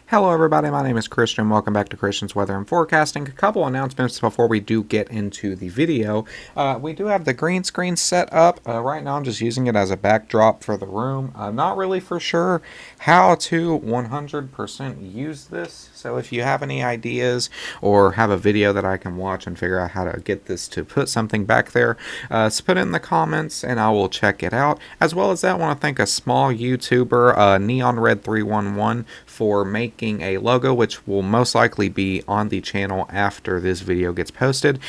Hello everybody, my name is Christian. Welcome back to Christian's Weather and Forecasting. A couple announcements before we do get into the video. We do have the green screen set up. Right now I'm just using it as a backdrop for the room. I'm not really for sure how to 100% use this. So if you have any ideas or have a video that I can watch and figure out how to get this to put something back there, so put it in the comments and I will check it out. As well as that, I want to thank a small YouTuber, Neon Red 311, for making a logo, which will most likely be on the channel after this video gets posted.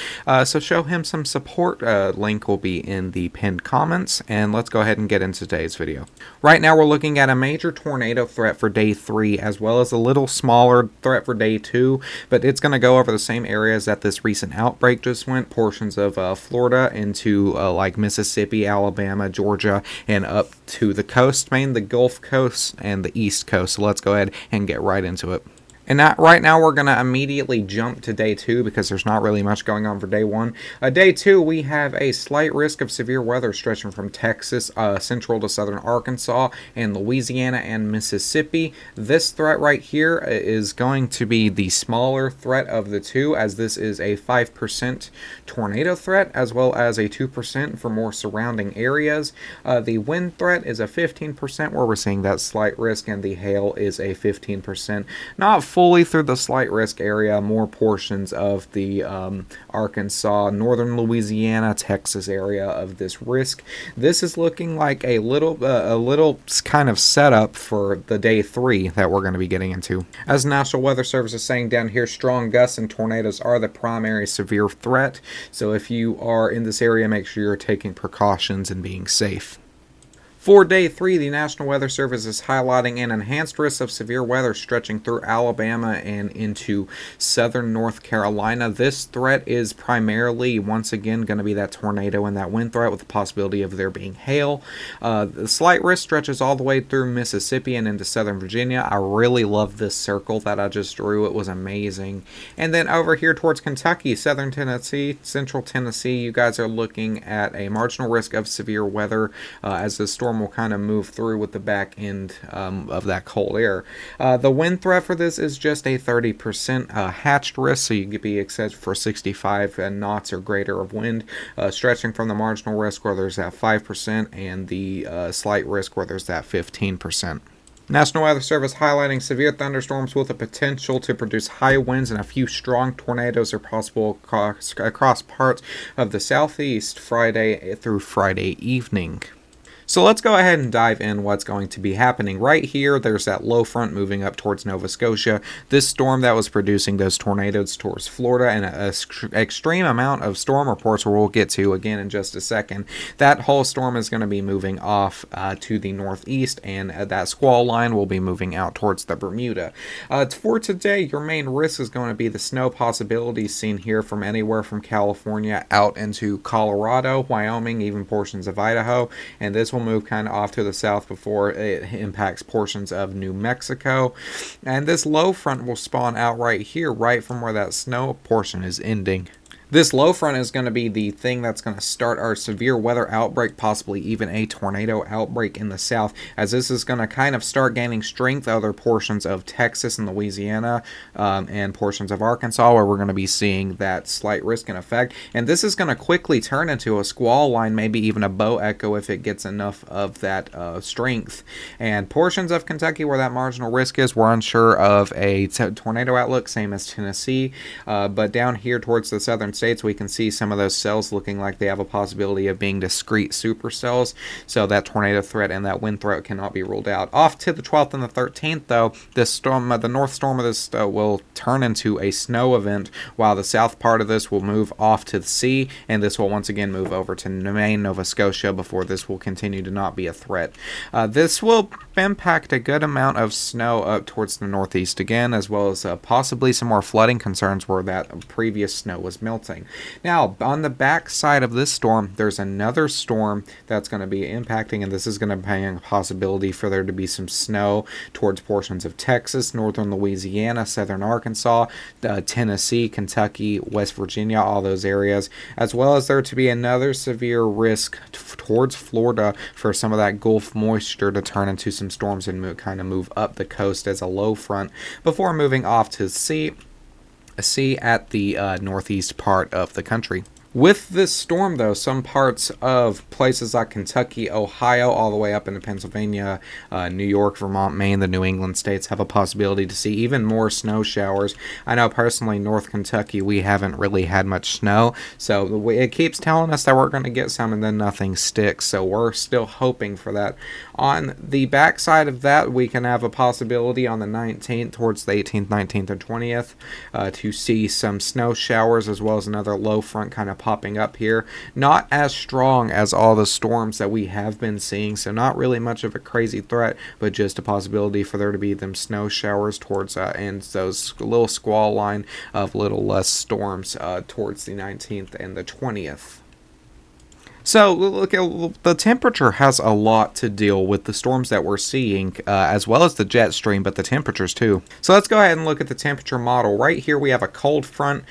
So show him some support. Link will be in the pinned comments, and let's go ahead and get into today's video. Right now we're looking at a major tornado threat for day 3, as well as a little smaller threat for day 2, but it's going to go over the same areas that this recent outbreak just went, portions of Florida into like Mississippi, Alabama, Georgia, and up to the coast, mainly the Gulf Coast and the East Coast. So let's go ahead and get right into it. And right now we're going to immediately jump to day 2 because there's not really much going on for day 1. Day 2, we have a slight risk of severe weather stretching from Texas, central to southern Arkansas, and Louisiana and Mississippi. This threat right here is going to be the smaller threat of the two, as this is a 5% tornado threat, as well as a 2% for more surrounding areas. The wind threat is a 15%, where we're seeing that slight risk, and the hail is a 15%. Not fully through the slight risk area, more portions of the Arkansas, northern Louisiana, Texas area of this risk. This is looking like a little kind of setup for the day 3 that we're going to be getting into. As National Weather Service is saying down here, strong gusts and tornadoes are the primary severe threat. So if you are in this area, make sure you're taking precautions and being safe. For day 3, the National Weather Service is highlighting an enhanced risk of severe weather stretching through Alabama and into southern North Carolina. This threat is primarily, once again, going to be that tornado and that wind threat with the possibility of there being hail. The slight risk stretches all the way through Mississippi and into southern Virginia. I really love this circle that I just drew. It was amazing. And then over here towards Kentucky, southern Tennessee, central Tennessee, you guys are looking at a marginal risk of severe weather as the storm will kind of move through with the back end of that cold air. The wind threat for this is just a 30% hatched risk, so you could be except for 65 knots or greater of wind, stretching from the marginal risk where there's that 5% and the slight risk where there's that 15%. National Weather Service highlighting severe thunderstorms with the potential to produce high winds, and a few strong tornadoes are possible across parts of the southeast Friday through Friday evening. So let's go ahead and dive in what's going to be happening. Right here, there's that low front moving up towards Nova Scotia. This storm that was producing those tornadoes towards Florida, and an extreme amount of storm reports where we'll get to again in just a second. That whole storm is going to be moving off to the northeast, and that squall line will be moving out towards the Bermuda. For today, your main risk is going to be the snow possibilities seen here from anywhere from California out into Colorado, Wyoming, even portions of Idaho, and this will move kind of off to the south before it impacts portions of New Mexico. And this low front will spawn out right here, right from where that snow portion is ending. This low front is going to be the thing that's going to start our severe weather outbreak, possibly even a tornado outbreak in the south, as this is going to kind of start gaining strength other portions of Texas and Louisiana and portions of Arkansas, where we're going to be seeing that slight risk in effect. And this is going to quickly turn into a squall line, maybe even a bow echo if it gets enough of that strength. And portions of Kentucky where that marginal risk is, we're unsure of a tornado outlook, same as Tennessee. But down here towards the southern states, we can see some of those cells looking like they have a possibility of being discrete supercells, so that tornado threat and that wind threat cannot be ruled out. Off to the 12th and the 13th, though, this storm, the north storm of this will turn into a snow event, while the south part of this will move off to the sea, and this will once again move over to Maine, Nova Scotia, before this will continue to not be a threat. This will impact a good amount of snow up towards the northeast again, as well as possibly some more flooding concerns where that previous snow was melting. melting. Now, on the back side of this storm, there's another storm that's going to be impacting, and this is going to be a possibility for there to be some snow towards portions of Texas, northern Louisiana, southern Arkansas, Tennessee, Kentucky, West Virginia, all those areas, as well as there to be another severe risk towards Florida for some of that Gulf moisture to turn into some storms and kind of move up the coast as a low front before moving off to sea at the northeast part of the country. With this storm, though, some parts of places like Kentucky, Ohio, all the way up into Pennsylvania, New York, Vermont, Maine, the New England states have a possibility to see even more snow showers. I know personally, North Kentucky, we haven't really had much snow, so it keeps telling us that we're going to get some and then nothing sticks, so we're still hoping for that. On the backside of that, we can have a possibility on the 19th towards the 18th, 19th, and 20th to see some snow showers as well as another low front kind of popping up here. Not as strong as all the storms that we have been seeing, so not really much of a crazy threat, but just a possibility for there to be them snow showers towards and those little squall line of little less storms towards the 19th and the 20th. So, look, the temperature has a lot to deal with the storms that we're seeing, as well as the jet stream, but the temperatures too. So let's go ahead and look at the temperature model. Right here we have a cold front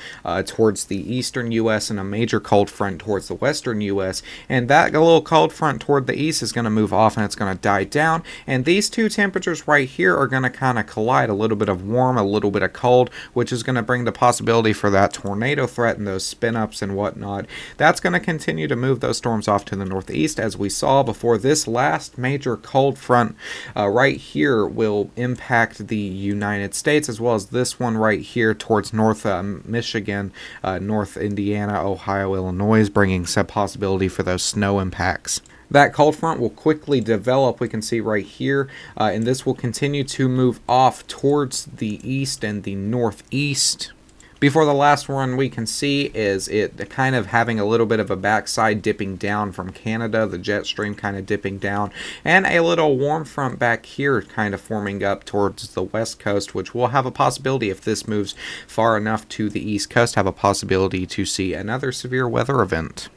towards the eastern U.S. and a major cold front towards the western U.S. And that little cold front toward the east is going to move off and it's going to die down. And these two temperatures right here are going to kind of collide, a little bit of warm, a little bit of cold, which is going to bring the possibility for that tornado threat and those spin-ups and whatnot. That's going to continue to move those storms off to the northeast, as we saw before. This last major cold front right here will impact the United States, as well as this one right here towards North Michigan, North Indiana, Ohio, Illinois, bringing some possibility for those snow impacts. That cold front will quickly develop, we can see right here, and this will continue to move off towards the east and the northeast. Before the last one we can see is it kind of having a little bit of a backside dipping down from Canada, the jet stream kind of dipping down, and a little warm front back here kind of forming up towards the west coast, which will have a possibility, if this moves far enough to the east coast, have a possibility to see another severe weather event.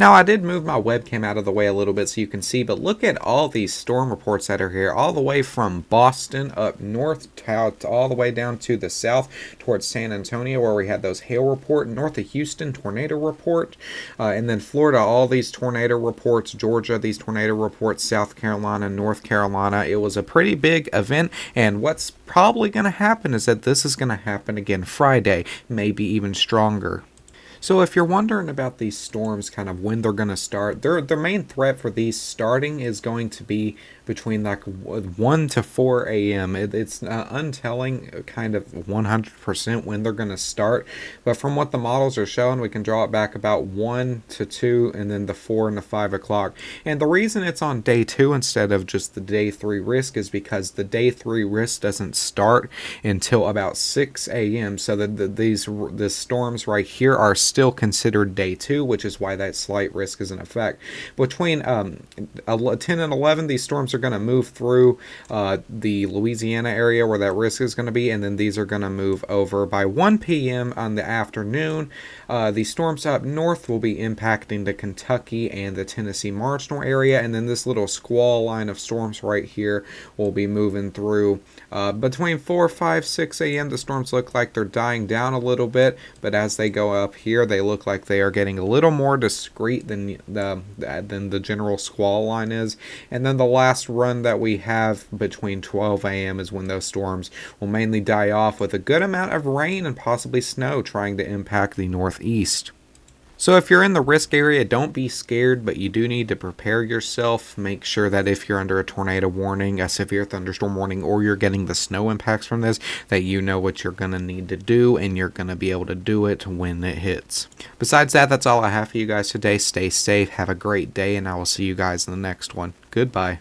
Now, I did move my webcam out of the way a little bit so you can see, but look at all these storm reports that are here, all the way from Boston up north, all the way down to the south towards San Antonio, where we had those hail report, north of Houston, tornado report, and then Florida, all these tornado reports, Georgia, these tornado reports, South Carolina, North Carolina. It was a pretty big event, and what's probably going to happen is that this is going to happen again Friday, maybe even stronger. So if you're wondering about these storms, kind of when they're going to start, their main threat for these starting is going to be between like 1 to 4 a.m. It's untelling kind of 100% when they're going to start. But from what the models are showing, we can draw it back about 1 to 2 and then the 4 and the 5 o'clock. And the reason it's on day 2 instead of just the day 3 risk is because the day 3 risk doesn't start until about 6 a.m. So that the storms right here are still considered day 2, which is why that slight risk is in effect. Between 10 and 11, these storms are going to move through the Louisiana area where that risk is going to be, and then these are going to move over by 1 p.m. on the afternoon. The storms up north will be impacting the Kentucky and the Tennessee marginal area, and then this little squall line of storms right here will be moving through between 4, 5, 6 a.m. The storms look like they're dying down a little bit, but as they go up here, they look like they are getting a little more discreet than the general squall line is. And then the last run that we have between 12 a.m. is when those storms will mainly die off, with a good amount of rain and possibly snow trying to impact the northeast. So if you're in the risk area, don't be scared, but you do need to prepare yourself. Make sure that if you're under a tornado warning, a severe thunderstorm warning, or you're getting the snow impacts from this, that you know what you're going to need to do, and you're going to be able to do it when it hits. Besides that, that's all I have for you guys today. Stay safe, have a great day, and I will see you guys in the next one. Goodbye.